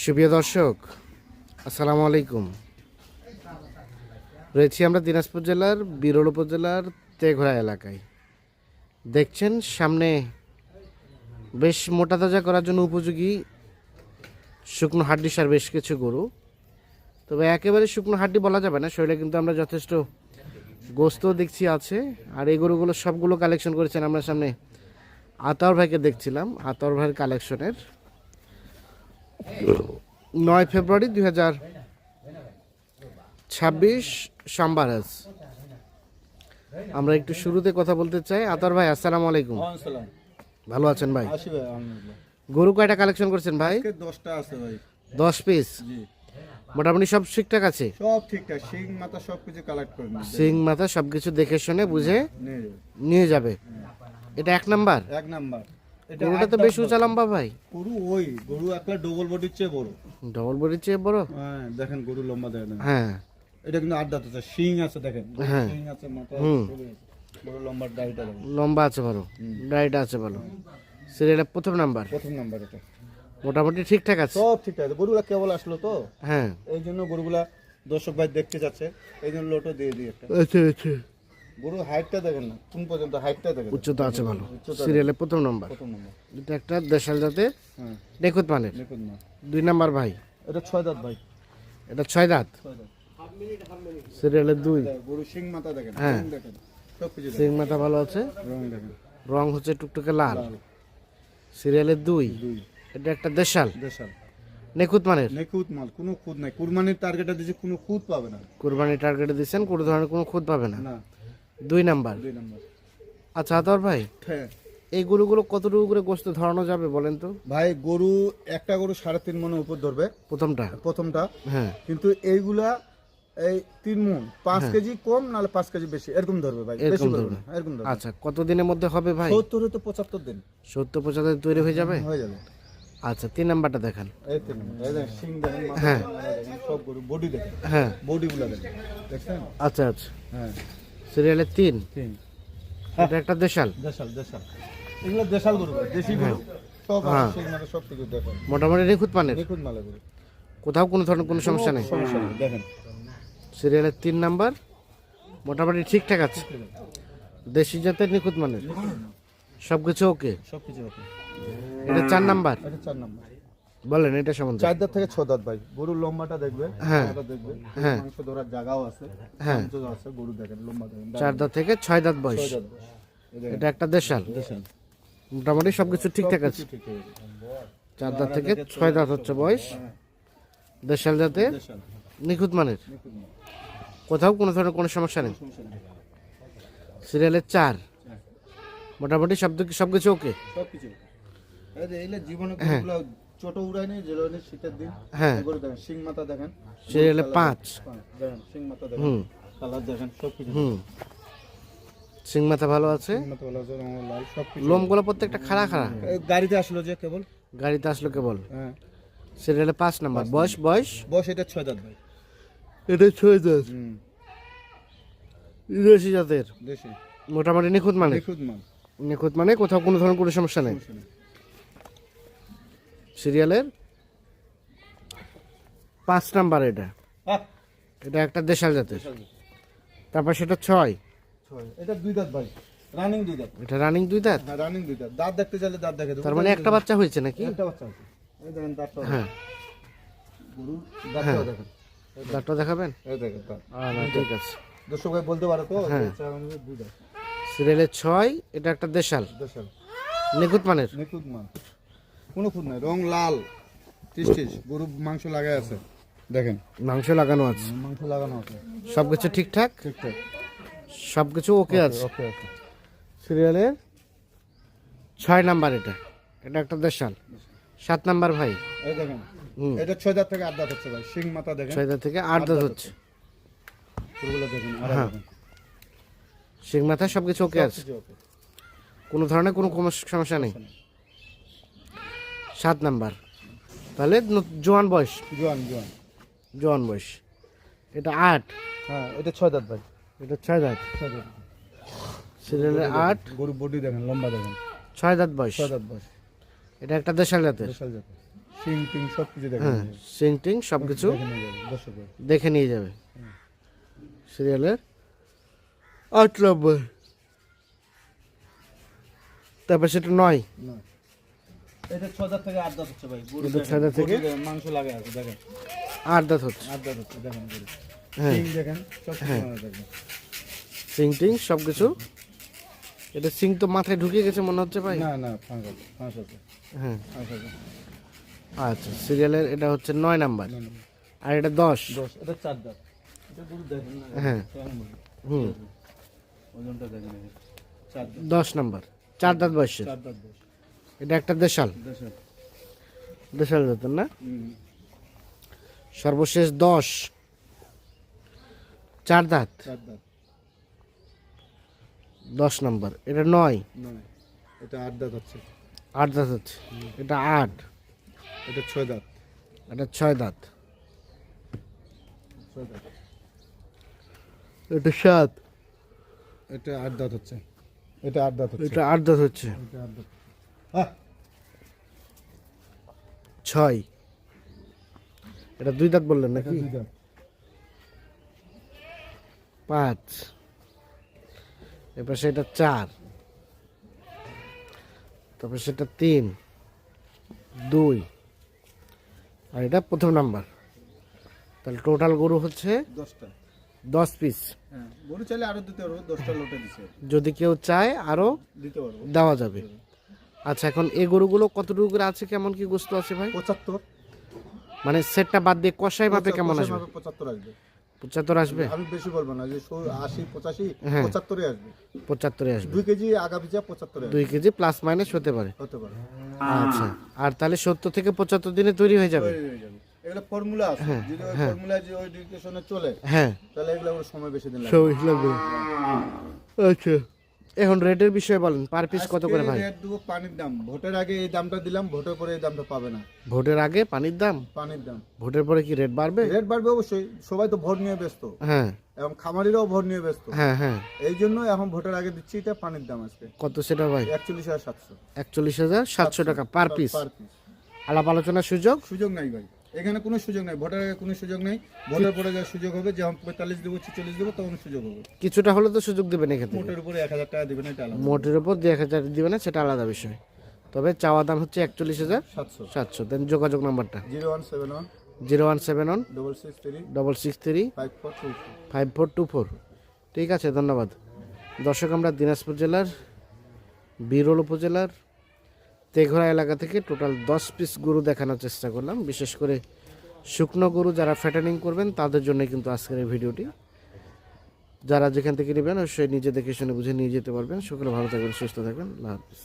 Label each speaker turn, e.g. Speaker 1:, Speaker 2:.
Speaker 1: সুপ্রিয় দর্শক, আসসালামু আলাইকুম। রয়েছি আমরা দিনাজপুর জেলার বিরল উপজেলার তেঘরা এলাকায়। দেখছেন সামনে বেশ মোটা তাজা করার জন্য উপযোগী শুকনো হাড্ডি সার বেশ কিছু গরু। তবে একেবারে শুকনো হাড্ডি বলা যাবে না, শরীরে কিন্তু আমরা যথেষ্ট গোস্ত দেখছি আছে। আর এই গরুগুলো সবগুলো কালেকশন করেছেন আমরা সামনে আতর ভাইকে দেখছিলাম, আতর ভাইয়ের কালেকশনের 9 ফেব্রুয়ারি 2026 সোমবার। আমরা একটু শুরুতে কথা বলতে চাই। আতর ভাই, আসসালামু আলাইকুম। ভালো আছেন ভাই? গরু কয়টা কালেকশন করছেন ভাই?
Speaker 2: 10টা আছে ভাই।
Speaker 1: 10 পিস?
Speaker 2: জি।
Speaker 1: মোটামুটি সব ঠিকঠাক আছে?
Speaker 2: সব ঠিকঠাক, সিং মাথা সবকিছু কালেক্ট করে নিন।
Speaker 1: সিং মাথা সবকিছু দেখে শুনে বুঝে নিয়ে যাবে। এটা এক নাম্বার?
Speaker 2: এক নাম্বার।
Speaker 1: গরুটা তো বেশ উঁচা লম্বা ভাই।
Speaker 2: গরু একটা ডবল বডির চেয়ে বড়।
Speaker 1: ডবল বডির চেয়ে বড়?
Speaker 2: হ্যাঁ, দেখেন গরু লম্বা দেখেন।
Speaker 1: হ্যাঁ,
Speaker 2: এটা কিন্তু 8 দাঁত আছে, সিং আছে দেখেন।
Speaker 1: হ্যাঁ।
Speaker 2: সিং আছে, মাথা বড় লম্বা ডাইটা দেখেন।
Speaker 1: লম্বা আছে ভালো, ডাইটা আছে ভালো। সিরিয়ালের প্রথম নাম্বার?
Speaker 2: প্রথম নাম্বার এটা।
Speaker 1: মোটামুটি ঠিকঠাক আছে?
Speaker 2: সব ঠিকঠাক আছে। গরুগুলা কেবল আসলো তো,
Speaker 1: হ্যাঁ,
Speaker 2: এই জন্য গরুগুলা দর্শক ভাই দেখতে যাচ্ছে, এই জন্য লোটো দিয়ে দিই একটা।
Speaker 1: আচ্ছা আচ্ছা।
Speaker 2: গরু হাইটটা দেখেন না, কোন পর্যন্ত হাইটটা দেখেন।
Speaker 1: উচ্চতা আছে ভালো। সিরিয়ালের প্রথম নাম্বার।
Speaker 2: প্রথম নাম্বার।
Speaker 1: এটা একটা দেশাল জাতের,
Speaker 2: হ্যাঁ,
Speaker 1: নিখুঁত মানের।
Speaker 2: দেখুন না।
Speaker 1: 2 নাম্বার ভাই?
Speaker 2: এটা 6 দাঁত ভাই।
Speaker 1: এটা 6 দাঁত?
Speaker 2: 6 দাঁত।
Speaker 1: সিরিয়ালের 2।
Speaker 2: গরু সিং মাথা দেখেন,
Speaker 1: হ্যাঁ।
Speaker 2: রং দেখেন, সবকিছু দেখেন।
Speaker 1: সিং মাথা ভালো আছে,
Speaker 2: রং দেখেন,
Speaker 1: রং হচ্ছে টুকটুকে লাল।
Speaker 2: লাল।
Speaker 1: সিরিয়ালের 2।
Speaker 2: 2
Speaker 1: এটা একটা দেশাল,
Speaker 2: দেশাল,
Speaker 1: নিখুঁত মানের।
Speaker 2: নিখুঁত মাল, কোনো খুঁত নাই। কুরবানির টার্গেটে দিয়েছে, কোনো খুঁত পাবে না।
Speaker 1: কুরবানি টার্গেটে দিচ্ছেন, কোনো ধরনের কোনো খুঁত পাবে না।
Speaker 2: না।
Speaker 1: 2 নাম্বার।
Speaker 2: 2 নাম্বার।
Speaker 1: আচ্ছা আতর ভাই,
Speaker 2: হ্যাঁ
Speaker 1: এই গরুগুলো কতটুকু করে গোস্ত ধরানো যাবে বলেন তো?
Speaker 2: ভাই, গরু একটা গরু 3.5 মনের উপর ধরবে
Speaker 1: প্রথমটা?
Speaker 2: প্রথমটা।
Speaker 1: হ্যাঁ।
Speaker 2: কিন্তু এইগুলা এই 3 মন, 5 কেজি কম নাহলে 5 কেজি বেশি, এরকম ধরবে ভাই। বেশি
Speaker 1: এরকম
Speaker 2: ধরবে
Speaker 1: ধরবে?
Speaker 2: না, এরকম ধরবে।
Speaker 1: আচ্ছা, কত দিনের মধ্যে হবে ভাই?
Speaker 2: 70 তো 75 দিন
Speaker 1: 70-75 তৈরি হয়ে যাবে?
Speaker 2: হয়ে যাবে।
Speaker 1: আচ্ছা, 3 নাম্বারটা দেখান।
Speaker 2: এই 3 নম্বর, এই দেখেন সিং দেখেন, মাথা
Speaker 1: হ্যাঁ।
Speaker 2: দেখেন, সব গরু বডি দেখেন,
Speaker 1: হ্যাঁ,
Speaker 2: বডিগুলা দেখেন, দেখছেন?
Speaker 1: আচ্ছা আচ্ছা।
Speaker 2: হ্যাঁ,
Speaker 1: সিরিয়ালের 3।
Speaker 2: 3
Speaker 1: এটা একটা দেশাল,
Speaker 2: দেশাল, দেশাল। এগুলো দেশাল গরু ভাই, দেশি গরু সব
Speaker 1: হ্যাঁ।
Speaker 2: আছে, মানে সব কিছু দেখেন,
Speaker 1: মোটামুটি নিখুঁত মানের,
Speaker 2: নিখুঁত মালে গরু,
Speaker 1: কোথাও কোনো ধরনের কোনো সমস্যা নেই।
Speaker 2: সমস্যা নেই। দেখেন
Speaker 1: সিরিয়ালের 3 নাম্বার, মোটামুটি ঠিকঠাক আছে, দেশি জাতের নিখুঁত মানের, সব কিছু ওকে।
Speaker 2: সব কিছু ওকে।
Speaker 1: এটা 4 নাম্বার।
Speaker 2: এটা 4 নাম্বার।
Speaker 1: বলেন এটা সম্বন্ধে।
Speaker 2: 4 দাঁত থেকে 6 দাঁত ভাই। গরুর লম্বাটা দেখবে,
Speaker 1: হ্যাঁ।
Speaker 2: মাথাটা দেখবে,
Speaker 1: হ্যাঁ।
Speaker 2: মাংস ধরার জায়গাও আছে,
Speaker 1: হ্যাঁ।
Speaker 2: মাংস আছে, গরু দেখেন লম্বা দেখেন।
Speaker 1: 4 দাঁত থেকে 6 দাঁত বয়স।
Speaker 2: 6 দাঁত বয়স। এই দেখেন,
Speaker 1: এটা একটা দেশাল,
Speaker 2: দেশাল।
Speaker 1: মোটামুটি সবকিছু ঠিকঠাক আছে।
Speaker 2: সবকিছু ঠিক হয়ে গেছে।
Speaker 1: 4 দাঁত থেকে 6 দাঁত হচ্ছে বয়স, দেশাল জাতের,
Speaker 2: দেশাল,
Speaker 1: নিখুঁত মানের,
Speaker 2: নিখুঁত মাল,
Speaker 1: কোথাও কোনো ধরনের কোনো সমস্যা নেই।
Speaker 2: সমস্যা নেই।
Speaker 1: সিরিয়ালের 4, মোটামুটি সবকিছু ওকে।
Speaker 2: সবকিছু। এই যে এইলে জীবনে গরুগুলো ছোট উড়ায় নেই, যেগুলো শীতের দিন।
Speaker 1: হ্যাঁ।
Speaker 2: এই গরু দেখেন, সিং মাথা দেখেন।
Speaker 1: সিরিয়ালে 5।
Speaker 2: দেখেন সিং মাথা দেখেন,
Speaker 1: হুম
Speaker 2: কালার দেখেন, সবকিছু।
Speaker 1: হুম, সিং মাথা ভালো আছে,
Speaker 2: সিং মাথা ভালো আছে, রং লাল, সবকিছু।
Speaker 1: লোমগুলো প্রত্যেকটা খাড়া খাড়া।
Speaker 2: এই গাড়িতে আসলো যে কেবল।
Speaker 1: গাড়িতে আসলো কেবল।
Speaker 2: হ্যাঁ।
Speaker 1: সিরিয়ালে 5 নাম্বার। বয়স
Speaker 2: বয়স এটা 6 দাঁত ভাই।
Speaker 1: এটা 6 দাঁত,
Speaker 2: হুম,
Speaker 1: দেশি জাতের,
Speaker 2: দেশি,
Speaker 1: মোটামুটি নিখুঁত মানে।
Speaker 2: নিখুঁত মাল,
Speaker 1: নিখুঁত মানে কোথাও কোনো ধরনের কোনো সমস্যা নেই।
Speaker 2: সমস্যা নেই।
Speaker 1: সিরিয়ালের 5 নাম্বার। এটা এটা একটা দেশাল জাতের। তারপর সেটা 6।
Speaker 2: এটা 2 দাঁত ভাই, রানিং 2 দাঁত।
Speaker 1: এটা রানিং 2 দাঁত।
Speaker 2: হ্যাঁ, রানিং 2 দাঁত। দাঁত দেখতে চাইলে দাঁত দেখে দেবো।
Speaker 1: তার মানে একটা বাচ্চা হয়েছে নাকি?
Speaker 2: একটা বাচ্চা আছে। এই দেখেন দাঁতটা।
Speaker 1: হ্যাঁ,
Speaker 2: গরু দাঁতটা দেখেন।
Speaker 1: দাঁতটা দেখাবেন?
Speaker 2: এই দেখেন দাঁত।
Speaker 1: ঠিক আছে।
Speaker 2: দর্শক ভাই বলতে পারে তো,
Speaker 1: হ্যাঁ।
Speaker 2: 2 দাঁত।
Speaker 1: সিরিয়ালের 6, এটা একটা দেশাল,
Speaker 2: দেশাল,
Speaker 1: নিখুঁত মানের,
Speaker 2: নিখুঁত মাল, কোনো খুঁত নাই, রং লাল, টিস গরু মাংস লাগাই আছে, দেখেন
Speaker 1: মাংস লাগানো আছে,
Speaker 2: মাংস লাগানো আছে,
Speaker 1: সবকিছু ঠিকঠাক,
Speaker 2: ঠিকঠাক,
Speaker 1: সবকিছু ওকে আছে।
Speaker 2: ওকে ওকে।
Speaker 1: সিরিয়ালের 6 নাম্বার। এটা এটা একটা দেশাল। 7 নাম্বার ভাই।
Speaker 2: এই দেখেন,
Speaker 1: হুম,
Speaker 2: এটা 6 দাঁত থেকে 8 দাঁত হচ্ছে ভাই। সিং মাথা দেখেন,
Speaker 1: 6 দাঁত থেকে 8 দাঁত হচ্ছে।
Speaker 2: গরুগুলো দেখেন, আর
Speaker 1: হ্যাঁ।
Speaker 2: দেখেন,
Speaker 1: সিং মাথা সবকিছু ওকে আছে,
Speaker 2: সবকিছু ওকে।
Speaker 1: কোনো ধরনের কোনো সমস্যা নেই। 7 নাম্বার, তাহলে জোয়ান বয়স,
Speaker 2: জোয়ান জোয়ান।
Speaker 1: জোয়ান বয়স। এটা 8।
Speaker 2: হ্যাঁ, এটা 6 দাঁত ভাই।
Speaker 1: এটা 6 দাঁত।
Speaker 2: 6 দাঁত।
Speaker 1: সিরিয়ালের 8,
Speaker 2: গরু বডি দেখেন, লম্বা দেখেন,
Speaker 1: 6 দাঁত বয়স।
Speaker 2: 6 দাঁত বয়স।
Speaker 1: এটা একটা দেশাল জাতের,
Speaker 2: দেশাল জাত, সিং টিং সব কিছু দেখে
Speaker 1: হ্যাঁ সিং টিং সব কিছু
Speaker 2: নিয়ে যাবে দর্শক ভাই।
Speaker 1: দেখে নিয়ে যাবে। সিরিয়ালের 8 নম্বর, তারপর সেটা 9,
Speaker 2: না
Speaker 3: এটা 6 দাঁত থেকে 8 দাঁত হচ্ছে ভাই। গরু
Speaker 1: এটা
Speaker 3: দেখেন,
Speaker 1: 6 দাঁত থেকে
Speaker 3: গরু দেখেন, মাংস লাগা আছে দেখেন।
Speaker 1: 8 দাঁত হচ্ছে।
Speaker 2: 8 দাঁত হচ্ছে দেখেন গরু।
Speaker 1: হ্যাঁ
Speaker 2: সিং দেখেন সব কিছু মনে দেখবেন।
Speaker 1: সিং টিং সব কিছু। এটা সিং তো মাথায় ঢুকে গেছে মনে হচ্ছে ভাই।
Speaker 2: না না ফাঁস আছে ফাঁস আছে
Speaker 1: হ্যাঁ
Speaker 2: ফাঁস আছে।
Speaker 1: আচ্ছা সিরিয়ালের এটা হচ্ছে 9 নাম্বার,
Speaker 2: না, না,
Speaker 1: আর এটা 10।
Speaker 3: 10 এটা 4 দাঁত। এটা গরু দেখেন না।
Speaker 1: হ্যাঁ
Speaker 3: কেমন গরু?
Speaker 1: হুম
Speaker 3: ওজনটা দেখেন এই। 4 দাঁত
Speaker 1: 10 নাম্বার, 4 দাঁত বয়সের।
Speaker 3: 4 দাঁত 10
Speaker 1: এটা একটা দেশাল,
Speaker 3: দেশের।
Speaker 1: দেশাল জাতের না।
Speaker 3: হুম।
Speaker 1: সর্বশেষ 10, 4 দাঁত,
Speaker 2: 4 দাঁত
Speaker 1: 10 নাম্বার। এটা 9,
Speaker 2: নয়, এটা 8 দাঁত হচ্ছে।
Speaker 1: 8 দাঁত হচ্ছে। এটা 8,
Speaker 2: এটা 6 দাঁত।
Speaker 1: এটা 6 দাঁত।
Speaker 2: 6 দাঁত।
Speaker 1: এটা 7,
Speaker 2: এটা 8 দাঁত হচ্ছে। এটা 8 দাঁত হচ্ছে।
Speaker 1: এটা 8 দাঁত হচ্ছে।
Speaker 2: এটা 8 দাঁত। হ্যাঁ
Speaker 1: 6, এটা 2 দাঁত বললেন নাকি?
Speaker 2: 2 দাঁত।
Speaker 1: 5, এরপর সেটা 4, তারপর সেটা 3, 2, আর এটা প্রথম নাম্বার। তাহলে টোটাল গরু হচ্ছে
Speaker 3: 10টা।
Speaker 1: 10 পিস।
Speaker 3: হ্যাঁ গরু চাইলে আরো দিতে পারবো, 10টা লোটে দিছে।
Speaker 1: যদি কেউ চায় আরো
Speaker 3: দিতে পারবো।
Speaker 1: দেওয়া যাবে। আচ্ছা এখন এই গরুগুলো কতটুকু করে আছে, কেমন কি গোস্ত আছে ভাই?
Speaker 2: 75
Speaker 1: মানে সেটটা বাদ দিয়ে কষাই মাপে কেমন আসবে?
Speaker 2: 75 আসবে।
Speaker 1: 75 আসবে।
Speaker 2: আমি বেশি বলবো না যে 80 85
Speaker 1: হ্যাঁ।
Speaker 2: 75 আসবে।
Speaker 1: 75 আসবে।
Speaker 2: 2 কেজি আগা পিছা 75
Speaker 1: 2 কেজি প্লাস মাইনাস হতে পারে।
Speaker 2: হতে পারে।
Speaker 1: আচ্ছা আর তাহলে 70 থেকে 75 দিনে তৈরি হয়ে যাবে।
Speaker 2: তৈরি হয়ে যাবে। এগুলো ফর্মুলা আছে, যদি ওই ফর্মুলা যে ওই ডিক্টেশনে চলে
Speaker 1: হ্যাঁ
Speaker 2: তাহলে এগুলো ওর সময় বেশি দিন লাগে।
Speaker 1: সবই লাগবে। আচ্ছা এখন রেটের বিষয়ে বলেন, পার পিস কত করে ভাই?
Speaker 2: রেট দেবো পানির দাম। ভোটের আগে এই দামটা দিলাম, ভোটের পরে এই দামটা পাবে না।
Speaker 1: ভোটের আগে পানির দাম,
Speaker 2: পানির দাম
Speaker 1: ভোটের পরে কি রেট বাড়বে?
Speaker 2: রেট বাড়বে অবশ্যই, সবাই তো ভোট নিয়ে ব্যস্ত
Speaker 1: হ্যাঁ
Speaker 2: এবং খামারিরাও ভোট নিয়ে ব্যস্ত।
Speaker 1: হ্যাঁ হ্যাঁ।
Speaker 2: এই জন্য এখন ভোটের আগে দিচ্ছি এটা পানির দাম আজকে
Speaker 1: কত সেটা ভাই?
Speaker 2: 41,700
Speaker 1: 41,700 টাকা পার পিস।
Speaker 2: Per piece.
Speaker 1: আলাপ আলোচনার সুযোগ?
Speaker 2: সুযোগ নাই ভাই, এখানে কোনো সুযোগ নাই। ভোটের আগে কোনো সুযোগ নাই, ভোটের পরে যা সুযোগ হবে, যখন 45 দেবো 46 দেবো তখন সুযোগ হবে।
Speaker 1: কিছুটা হলে তো সুযোগ দেবেন এক্ষেত্রে।
Speaker 2: মোটের উপরে 1000 টাকা দেবেন, এটা আলাদা।
Speaker 1: মোটের উপর 2,000 দিবে না সেটা আলাদা বিষয়, তবে চাওয়া দাম হচ্ছে 41,700।
Speaker 2: 700
Speaker 1: দেন যোগাযোগ নাম্বারটা
Speaker 2: 0171
Speaker 1: 0171
Speaker 2: 663
Speaker 1: 663
Speaker 2: 5424।
Speaker 1: 5424। ঠিক আছে ধন্যবাদ দর্শক। আমরা দিনাজপুর জেলার বিরল উপজেলার তেঘরা এলাকা থেকে টোটাল 10 পিস গরু দেখানোর চেষ্টা করলাম। বিশেষ করে শুকনো গরু যারা ফ্যাটেনিং করবেন তাদের জন্য কিন্তু আজকের এই ভিডিওটি। যারা যেখান থেকে নেবেন অবশ্যই নিজে দেখে শুনে বুঝে নিয়ে যেতে পারবেন। সকলে ভালো থাকবেন, সুস্থ থাকবেন। আল্লাহ হাফিজ।